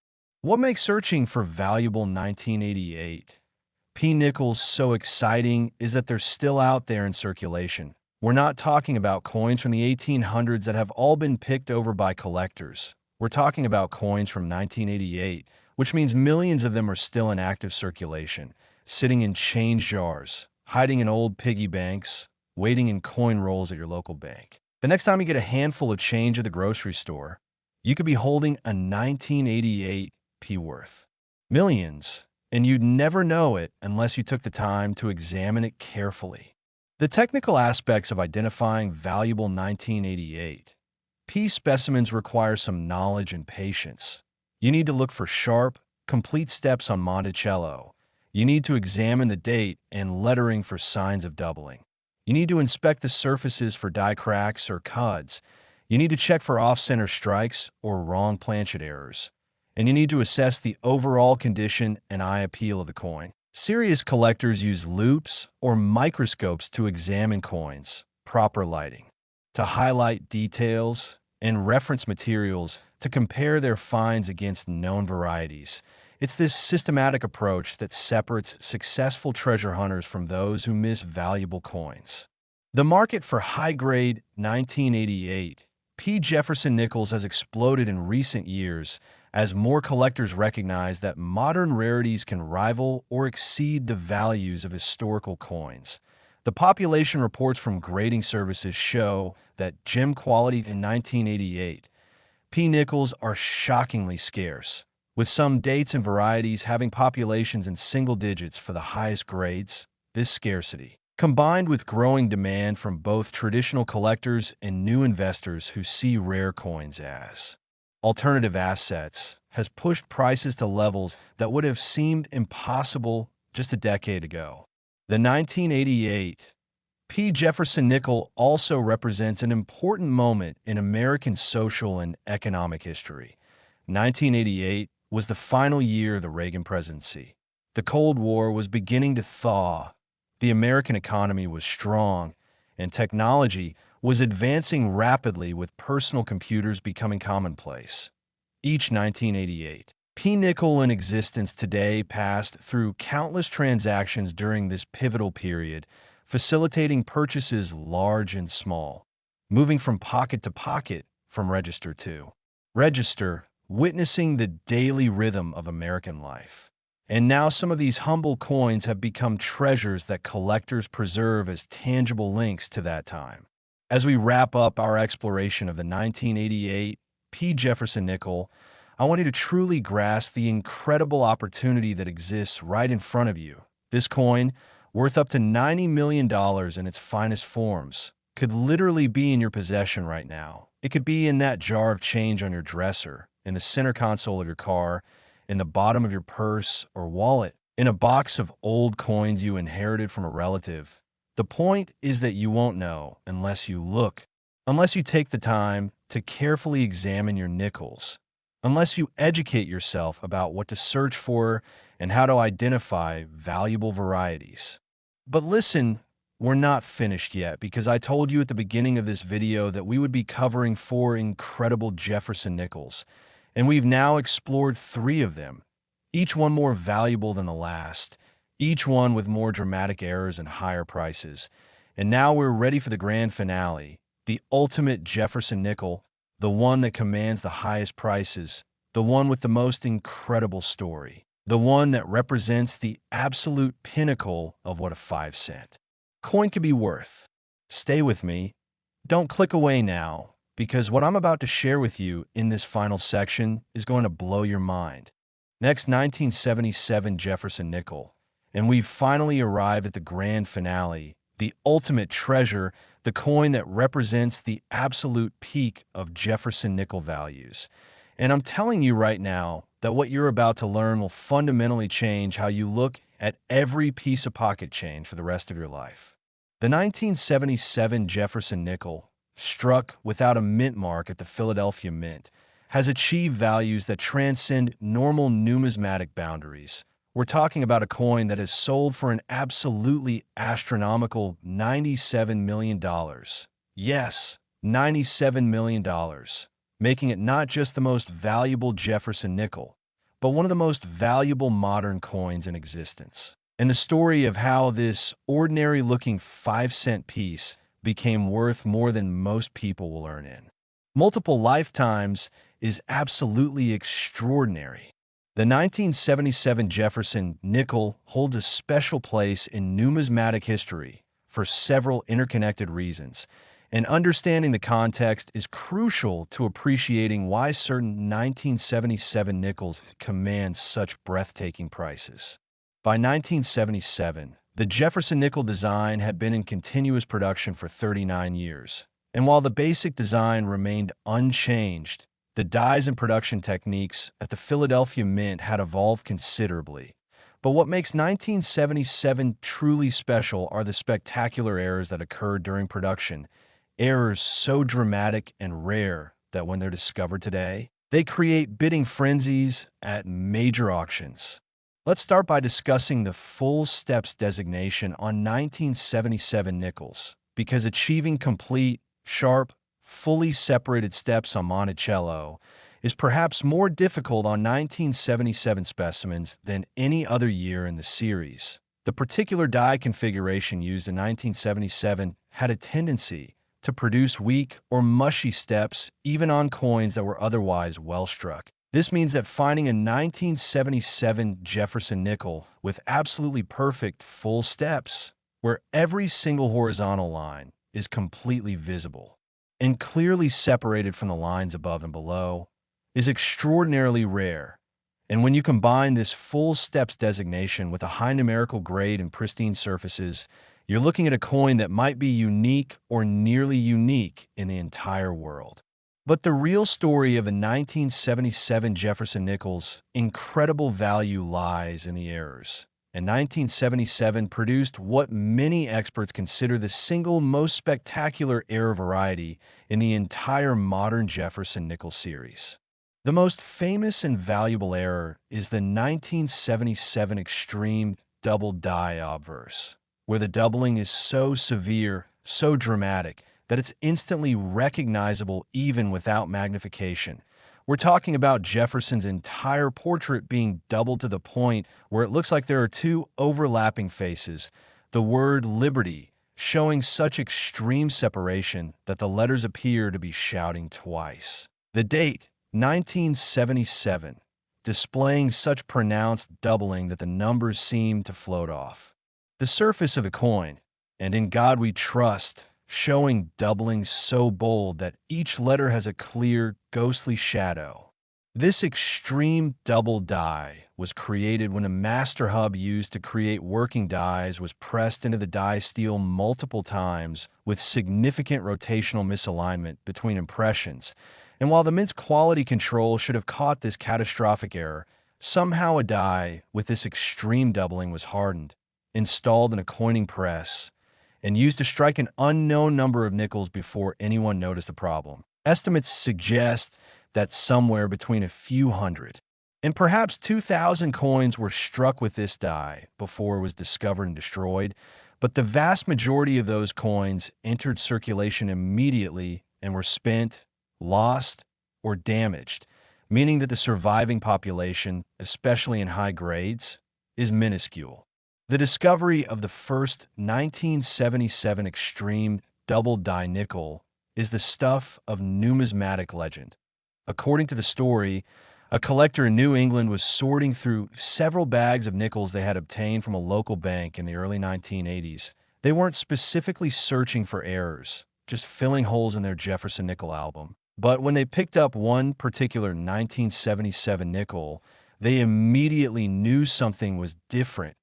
What makes searching for valuable 1988 P nickels so exciting is that they're still out there in circulation. We're not talking about coins from the 1800s that have all been picked over by collectors. We're talking about coins from 1988, which means millions of them are still in active circulation, sitting in change jars, hiding in old piggy banks, waiting in coin rolls at your local bank. The next time you get a handful of change at the grocery store, you could be holding a 1988 P worth millions, and you'd never know it unless you took the time to examine it carefully. The technical aspects of identifying valuable 1988 P specimens require some knowledge and patience. You need to look for sharp, complete steps on Monticello. You need to examine the date and lettering for signs of doubling. You need to inspect the surfaces for die cracks or cuds. You need to check for off-center strikes or wrong planchet errors. And you need to assess the overall condition and eye appeal of the coin. Serious collectors use loupes or microscopes to examine coins, proper lighting, to highlight details, and reference materials to compare their finds against known varieties. It's this systematic approach that separates successful treasure hunters from those who miss valuable coins. The market for high-grade 1988 P. Jefferson Nickels has exploded in recent years as more collectors recognize that modern rarities can rival or exceed the values of historical coins. The population reports from grading services show that gem quality in 1988 P nickels are shockingly scarce, with some dates and varieties having populations in single digits for the highest grades. This scarcity, combined with growing demand from both traditional collectors and new investors who see rare coins as alternative assets, has pushed prices to levels that would have seemed impossible just a decade ago. The 1988 P. Jefferson Nickel also represents an important moment in American social and economic history. 1988 was the final year of the Reagan presidency. The Cold War was beginning to thaw. The American economy was strong, and technology was advancing rapidly with personal computers becoming commonplace. Each 1988 P nickel in existence today passed through countless transactions during this pivotal period, facilitating purchases large and small, moving from pocket to pocket, from register to register, witnessing the daily rhythm of American life. And now some of these humble coins have become treasures that collectors preserve as tangible links to that time. As we wrap up our exploration of the 1988 P. Jefferson Nickel, I want you to truly grasp the incredible opportunity that exists right in front of you. This coin, worth up to $90 million in its finest forms, could literally be in your possession right now. It could be in that jar of change on your dresser, in the center console of your car, in the bottom of your purse or wallet, in a box of old coins you inherited from a relative. The point is that you won't know unless you look, unless you take the time to carefully examine your nickels, unless you educate yourself about what to search for and how to identify valuable varieties. But listen, we're not finished yet, because I told you at the beginning of this video that we would be covering 4 incredible Jefferson Nickels, and we've now explored 3 of them, each one more valuable than the last. each one with more dramatic errors and higher prices. And now we're ready for the grand finale, the ultimate Jefferson Nickel, the one that commands the highest prices, the one with the most incredible story, the one that represents the absolute pinnacle of what a 5 cent coin could be worth. Stay with me. Don't click away now, because what I'm about to share with you in this final section is going to blow your mind. Next, 1977 Jefferson Nickel, and we've finally arrived at the grand finale, the ultimate treasure, the coin that represents the absolute peak of Jefferson Nickel values. And I'm telling you right now that what you're about to learn will fundamentally change how you look at every piece of pocket change for the rest of your life. The 1977 Jefferson Nickel, struck without a mint mark at the Philadelphia Mint, has achieved values that transcend normal numismatic boundaries. We're talking about a coin that has sold for an absolutely astronomical $97 million. Yes, $97 million, making it not just the most valuable Jefferson nickel, but one of the most valuable modern coins in existence. And the story of how this ordinary-looking 5 cent piece became worth more than most people will earn in multiple lifetimes is absolutely extraordinary. The 1977 Jefferson Nickel holds a special place in numismatic history for several interconnected reasons, and understanding the context is crucial to appreciating why certain 1977 nickels command such breathtaking prices. By 1977, the Jefferson Nickel design had been in continuous production for 39 years, and while the basic design remained unchanged, the dies and production techniques at the Philadelphia Mint had evolved considerably. But what makes 1977 truly special are the spectacular errors that occurred during production, errors so dramatic and rare that when they're discovered today, they create bidding frenzies at major auctions. Let's start by discussing the full steps designation on 1977 nickels, because achieving complete, sharp, fully separated steps on Monticello is perhaps more difficult on 1977 specimens than any other year in the series. The particular die configuration used in 1977 had a tendency to produce weak or mushy steps even on coins that were otherwise well struck. This means that finding a 1977 Jefferson nickel with absolutely perfect full steps, where every single horizontal line is completely visible and clearly separated from the lines above and below, is extraordinarily rare. And when you combine this full steps designation with a high numerical grade and pristine surfaces, you're looking at a coin that might be unique or nearly unique in the entire world. But the real story of the 1977 Jefferson Nickel's incredible value lies in the errors. And 1977 produced what many experts consider the single most spectacular error variety in the entire modern Jefferson Nickel series. The most famous and valuable error is the 1977 Extreme Double Die obverse, where the doubling is so severe, so dramatic, that it's instantly recognizable even without magnification. We're talking about Jefferson's entire portrait being doubled to the point where it looks like there are two overlapping faces, the word liberty showing such extreme separation that the letters appear to be shouting twice. The date, 1977, displaying such pronounced doubling that the numbers seem to float off. The surface of the coin, and in God we trust, showing doubling so bold that each letter has a clear, ghostly shadow. This extreme double die was created when a master hub used to create working dies was pressed into the die steel multiple times with significant rotational misalignment between impressions. And while the Mint's quality control should have caught this catastrophic error, somehow a die with this extreme doubling was hardened, installed in a coining press, and used to strike an unknown number of nickels before anyone noticed the problem. Estimates suggest that somewhere between a few hundred and perhaps 2,000 coins were struck with this die before it was discovered and destroyed, but the vast majority of those coins entered circulation immediately and were spent, lost, or damaged, meaning that the surviving population, especially in high grades, is minuscule. The discovery of the first 1977 extreme double-die nickel is the stuff of numismatic legend. According to the story, a collector in New England was sorting through several bags of nickels they had obtained from a local bank in the early 1980s. They weren't specifically searching for errors, just filling holes in their Jefferson Nickel album. But when they picked up one particular 1977 nickel, they immediately knew something was different.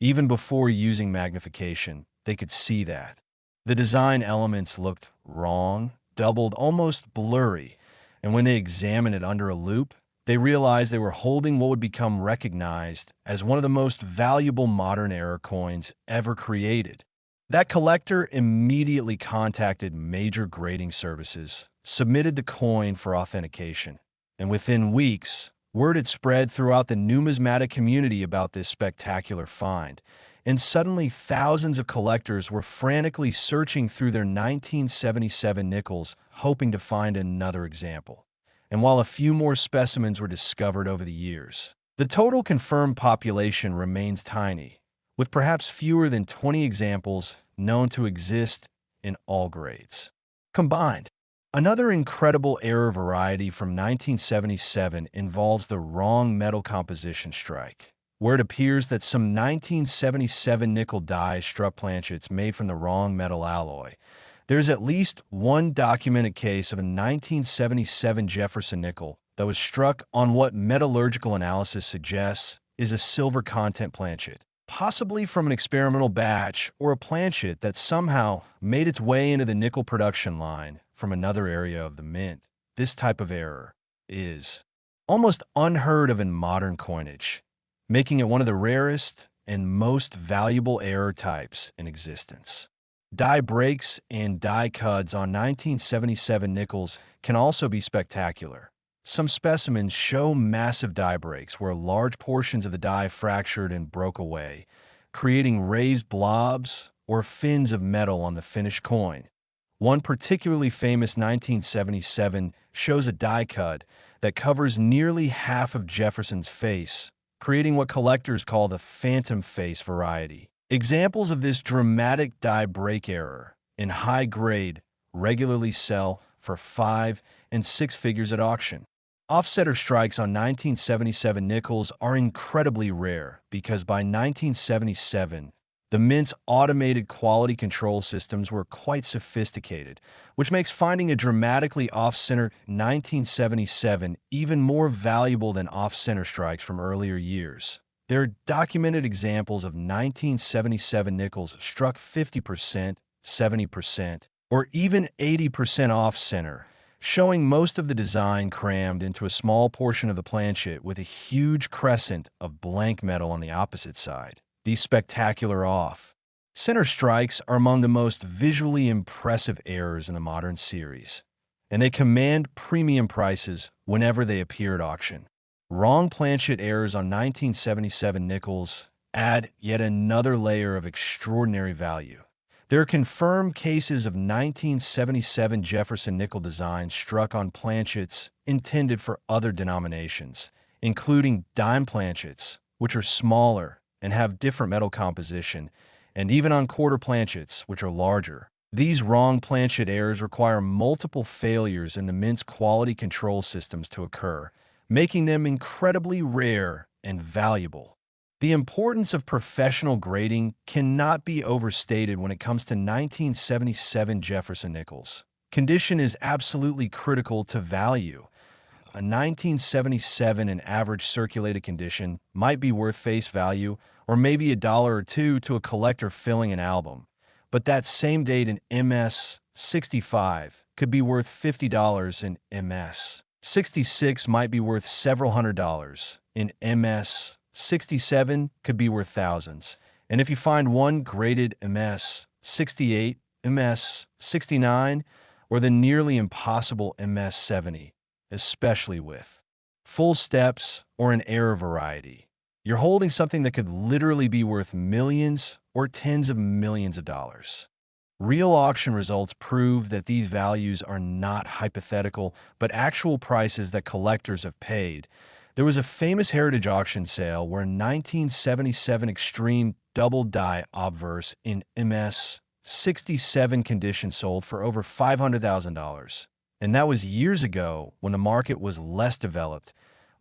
Even before using magnification, they could see that. The design elements looked wrong, doubled, almost blurry, and when they examined it under a loupe, they realized they were holding what would become recognized as one of the most valuable modern-era coins ever created. That collector immediately contacted major grading services, submitted the coin for authentication, and within weeks, word had spread throughout the numismatic community about this spectacular find, and suddenly thousands of collectors were frantically searching through their 1977 nickels, hoping to find another example. And while a few more specimens were discovered over the years, the total confirmed population remains tiny, with perhaps fewer than 20 examples known to exist in all grades. Combined, another incredible error variety from 1977 involves the wrong metal composition strike, where it appears that some 1977 nickel die struck planchets made from the wrong metal alloy. There's at least one documented case of a 1977 Jefferson Nickel that was struck on what metallurgical analysis suggests is a silver content planchet, possibly from an experimental batch or a planchet that somehow made its way into the nickel production line from another area of the mint. This type of error is almost unheard of in modern coinage, making it one of the rarest and most valuable error types in existence. Die breaks and die cuts on 1977 nickels can also be spectacular. Some specimens show massive die breaks where large portions of the die fractured and broke away, creating raised blobs or fins of metal on the finished coin. One particularly famous 1977 shows a die cut that covers nearly half of Jefferson's face, creating what collectors call the phantom face variety. Examples of this dramatic die break error in high grade regularly sell for 5 and 6 figures at auction. Offsetter strikes on 1977 nickels are incredibly rare because by 1977, the Mint's automated quality control systems were quite sophisticated, which makes finding a dramatically off-center 1977 even more valuable than off-center strikes from earlier years. There are documented examples of 1977 nickels struck 50%, 70%, or even 80% off-center, showing most of the design crammed into a small portion of the planchet with a huge crescent of blank metal on the opposite side. These spectacular off-center strikes are among the most visually impressive errors in the modern series, and they command premium prices whenever they appear at auction. Wrong planchet errors on 1977 nickels add yet another layer of extraordinary value. There are confirmed cases of 1977 Jefferson Nickel designs struck on planchets intended for other denominations, including dime planchets, which are smaller and have different metal composition, and even on quarter planchets, which are larger. These wrong planchet errors require multiple failures in the Mint's quality control systems to occur, making them incredibly rare and valuable. The importance of professional grading cannot be overstated when it comes to 1977 Jefferson Nickels. Condition is absolutely critical to value. A 1977 in average circulated condition might be worth face value, or maybe $1 or $2 to a collector filling an album. But that same date in MS 65 could be worth $50 in MS 66 might be worth several $100s. In MS 67 could be worth thousands. And if you find one graded MS 68, MS 69, or the nearly impossible MS 70, especially with full steps or an error variety, you're holding something that could literally be worth millions or tens of millions of dollars. Real auction results prove that these values are not hypothetical, but actual prices that collectors have paid. There was a famous heritage auction sale where a 1977 extreme double die obverse in MS 67 condition sold for over $500,000. And that was years ago when the market was less developed.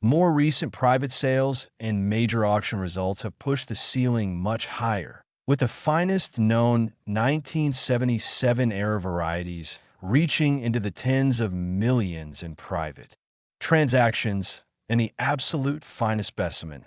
More recent private sales and major auction results have pushed the ceiling much higher, with the finest known 1977 era varieties reaching into the tens of millions in private transactions, and the absolute finest specimen,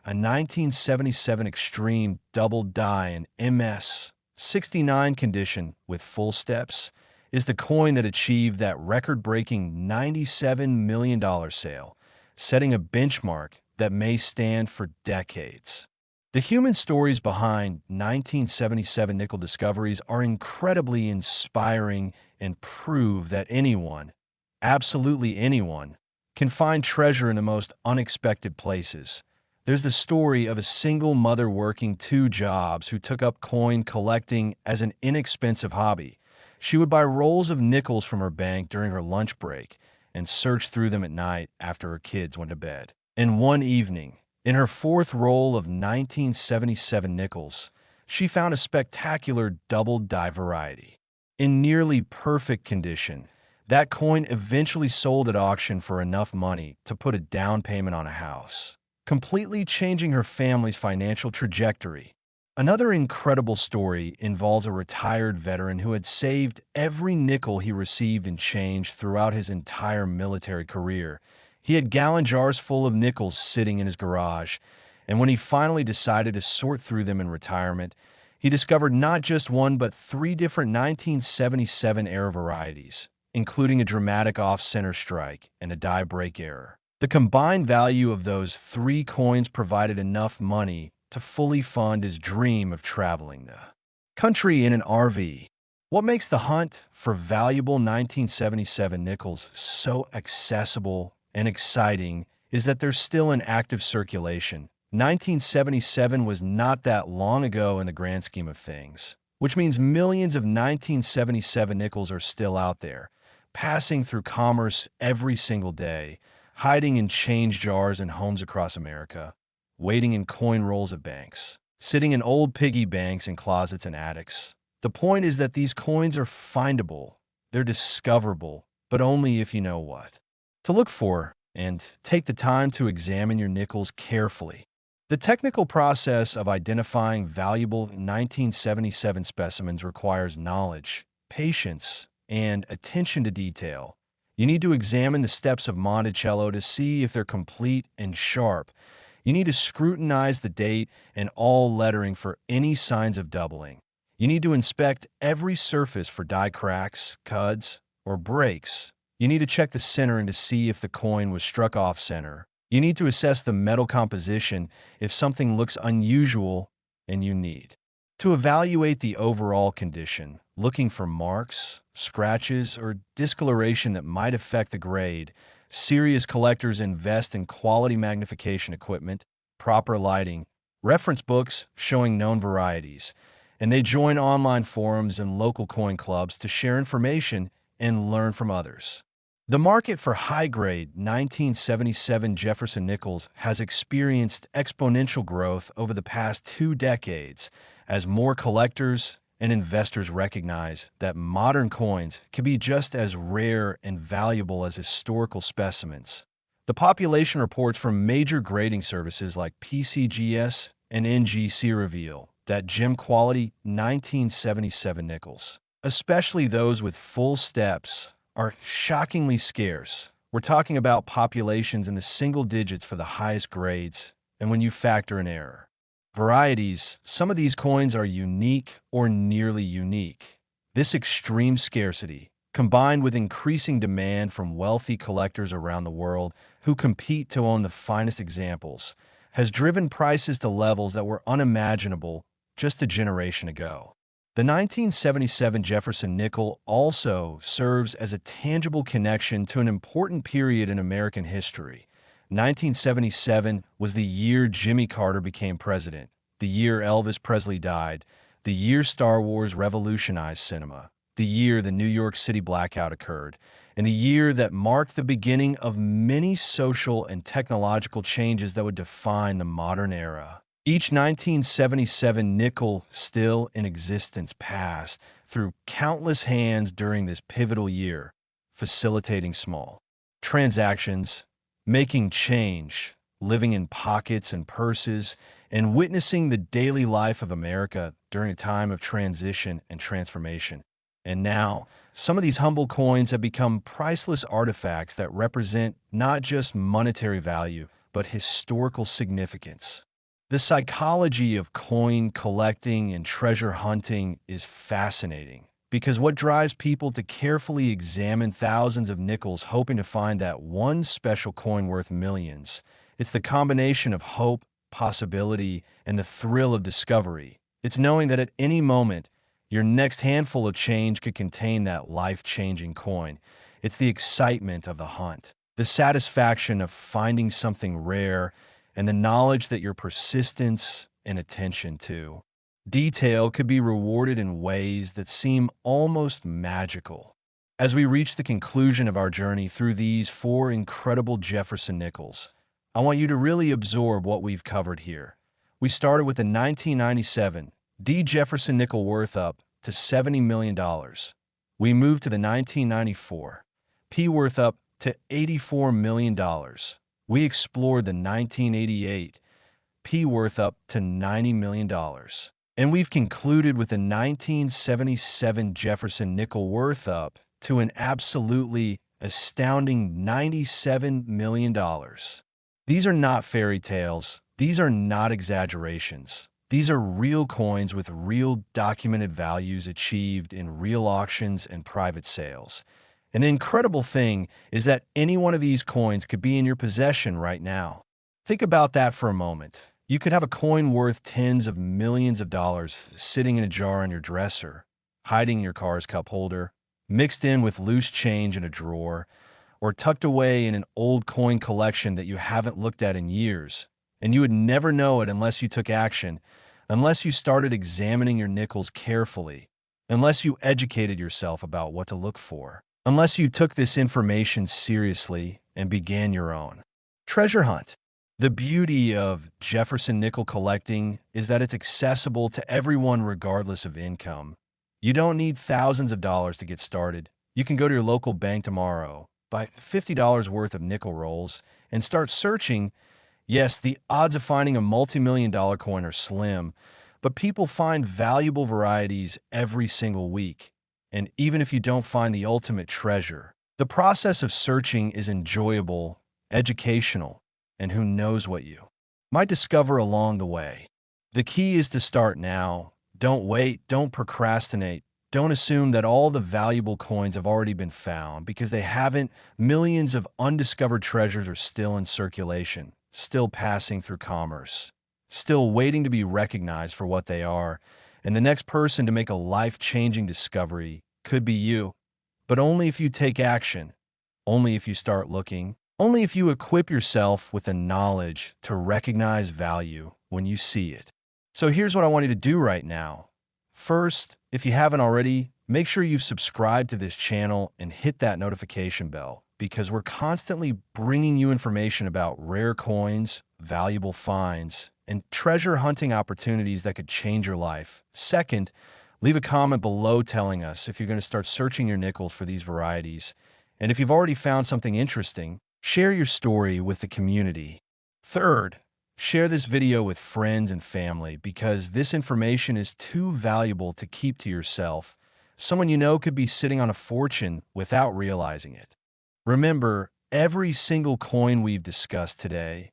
a 1977 Extreme Double Die in MS 69 condition with full steps, is the coin that achieved that record-breaking $97 million sale, setting a benchmark that may stand for decades. The human stories behind 1977 nickel discoveries are incredibly inspiring and prove that anyone, absolutely anyone, can find treasure in the most unexpected places. There's the story of a single mother working two jobs who took up coin collecting as an inexpensive hobby. She would buy rolls of nickels from her bank during her lunch break and search through them at night after her kids went to bed. And one evening, in her fourth roll of 1977 nickels, she found a spectacular double die variety. In nearly perfect condition, that coin eventually sold at auction for enough money to put a down payment on a house, completely changing her family's financial trajectory. Another incredible story involves a retired veteran who had saved every nickel he received in change throughout his entire military career. He had gallon jars full of nickels sitting in his garage, and when he finally decided to sort through them in retirement, he discovered not just one but three different 1977 era varieties, including a dramatic off-center strike and a die break error. The combined value of those three coins provided enough money to fully fund his dream of traveling the country in an RV. What makes the hunt for valuable 1977 nickels so accessible and exciting is that they're still in active circulation. 1977 was not that long ago in the grand scheme of things, which means millions of 1977 nickels are still out there, passing through commerce every single day, hiding in change jars in homes across America, waiting in coin rolls at banks, sitting in old piggy banks in closets and attics. The point is that these coins are findable, they're discoverable, but only if you know what to look for and take the time to examine your nickels carefully. The technical process of identifying valuable 1977 specimens requires knowledge, patience, and attention to detail. You need to examine the steps of Monticello to see if they're complete and sharp. You need to scrutinize the date and all lettering for any signs of doubling. You need to inspect every surface for die cracks, cuds, or breaks. You need to check the center to see if the coin was struck off center. You need to assess the metal composition if something looks unusual, and you need to evaluate the overall condition, looking for marks, scratches, or discoloration that might affect the grade. Serious collectors invest in quality magnification equipment, proper lighting, reference books showing known varieties, and they join online forums and local coin clubs to share information and learn from others. The market for high-grade 1977 Jefferson Nickels has experienced exponential growth over the past 2 decades as more collectors and investors recognize that modern coins can be just as rare and valuable as historical specimens. The population reports from major grading services like PCGS and NGC reveal that gem-quality 1977 nickels, especially those with full steps, are shockingly scarce. We're talking about populations in the single digits for the highest grades, and when you factor in error. Varieties, some of these coins are unique or nearly unique. This extreme scarcity, combined with increasing demand from wealthy collectors around the world who compete to own the finest examples, has driven prices to levels that were unimaginable just a generation ago. The 1977 Jefferson Nickel also serves as a tangible connection to an important period in American history. 1977 was the year Jimmy Carter became president, the year Elvis Presley died, the year Star Wars revolutionized cinema, the year the New York City blackout occurred, and the year that marked the beginning of many social and technological changes that would define the modern era. Each 1977 nickel still in existence passed through countless hands during this pivotal year, facilitating small transactions, making change, living in pockets and purses, and witnessing the daily life of America during a time of transition and transformation. And now, some of these humble coins have become priceless artifacts that represent not just monetary value, but historical significance. The psychology of coin collecting and treasure hunting is fascinating because what drives people to carefully examine thousands of nickels hoping to find that one special coin worth millions, it's the combination of hope, possibility, and the thrill of discovery. It's knowing that at any moment, your next handful of change could contain that life-changing coin. It's the excitement of the hunt, the satisfaction of finding something rare, and the knowledge that your persistence and attention to detail could be rewarded in ways that seem almost magical. As we reach the conclusion of our journey through these four incredible Jefferson Nickels, I want you to really absorb what we've covered here. We started with the 1997 D. Jefferson Nickel worth up to $70 million. We moved to the 1994 P worth up to $84 million. We explored the 1988 P worth up to $90 million. And we've concluded with the 1977 Jefferson Nickel worth up to an absolutely astounding $97 million. These are not fairy tales. These are not exaggerations. These are real coins with real documented values achieved in real auctions and private sales. And the incredible thing is that any one of these coins could be in your possession right now. Think about that for a moment. You could have a coin worth tens of millions of dollars sitting in a jar on your dresser, hiding in your car's cup holder, mixed in with loose change in a drawer, or tucked away in an old coin collection that you haven't looked at in years. And you would never know it unless you took action, unless you started examining your nickels carefully, unless you educated yourself about what to look for, unless you took this information seriously and began your own treasure hunt. The beauty of Jefferson Nickel collecting is that it's accessible to everyone regardless of income. You don't need thousands of dollars to get started. You can go to your local bank tomorrow, buy $50 worth of nickel rolls, and start searching. Yes, the odds of finding a multi-million-dollar coin are slim, but people find valuable varieties every single week. And even if you don't find the ultimate treasure, the process of searching is enjoyable, educational, and who knows what you might discover along the way. The key is to start now. Don't wait, don't procrastinate. Don't assume that all the valuable coins have already been found because they haven't. Millions of undiscovered treasures are still in circulation, still passing through commerce, still waiting to be recognized for what they are. And the next person to make a life-changing discovery could be you. But only if you take action, only if you start looking, only if you equip yourself with the knowledge to recognize value when you see it. So here's what I want you to do right now. First, if you haven't already, make sure you've subscribed to this channel and hit that notification bell because we're constantly bringing you information about rare coins, valuable finds, and treasure hunting opportunities that could change your life. Second, leave a comment below telling us if you're going to start searching your nickels for these varieties. And if you've already found something interesting, share your story with the community. Third, share this video with friends and family because this information is too valuable to keep to yourself. Someone you know could be sitting on a fortune without realizing it. Remember, every single coin we've discussed today,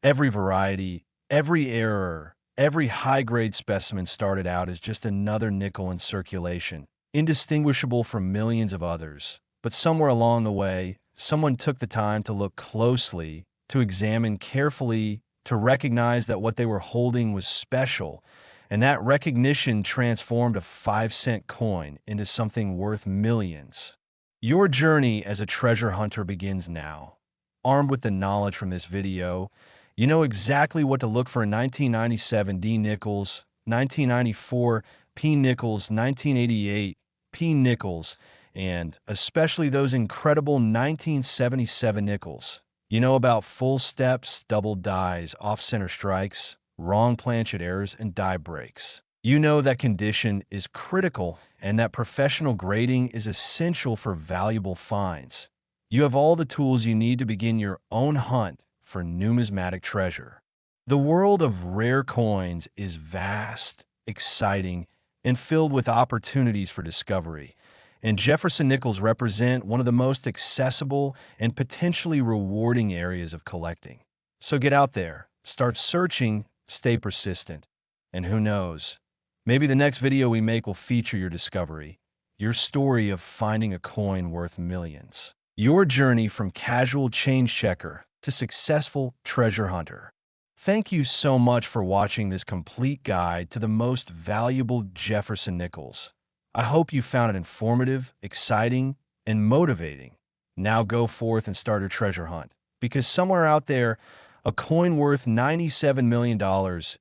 every variety, every error, every high-grade specimen started out as just another nickel in circulation, indistinguishable from millions of others. But somewhere along the way, someone took the time to look closely, to examine carefully, to recognize that what they were holding was special, and that recognition transformed a 5-cent coin into something worth millions. Your journey as a treasure hunter begins now. Armed with the knowledge from this video, you know exactly what to look for in 1997 D. Nickels, 1994 P. Nickels, 1988 P. Nickels, and especially those incredible 1977 nickels. You know about full steps, double dies, off-center strikes, wrong planchet errors, and die breaks. You know that condition is critical and that professional grading is essential for valuable finds. You have all the tools you need to begin your own hunt for numismatic treasure. The world of rare coins is vast, exciting, and filled with opportunities for discovery. And Jefferson Nickels represent one of the most accessible and potentially rewarding areas of collecting. So get out there, start searching, stay persistent, and who knows, maybe the next video we make will feature your discovery, your story of finding a coin worth millions. Your journey from casual change checker to successful treasure hunter. Thank you so much for watching this complete guide to the most valuable Jefferson Nickels. I hope you found it informative, exciting, and motivating. Now go forth and start a treasure hunt, because somewhere out there, a coin worth $97 million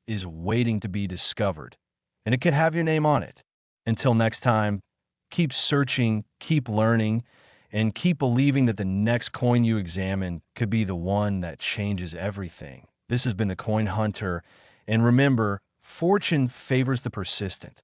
is waiting to be discovered, and it could have your name on it. Until next time, keep searching, keep learning, and keep believing that the next coin you examine could be the one that changes everything. This has been the Coin Hunter, and remember, fortune favors the persistent.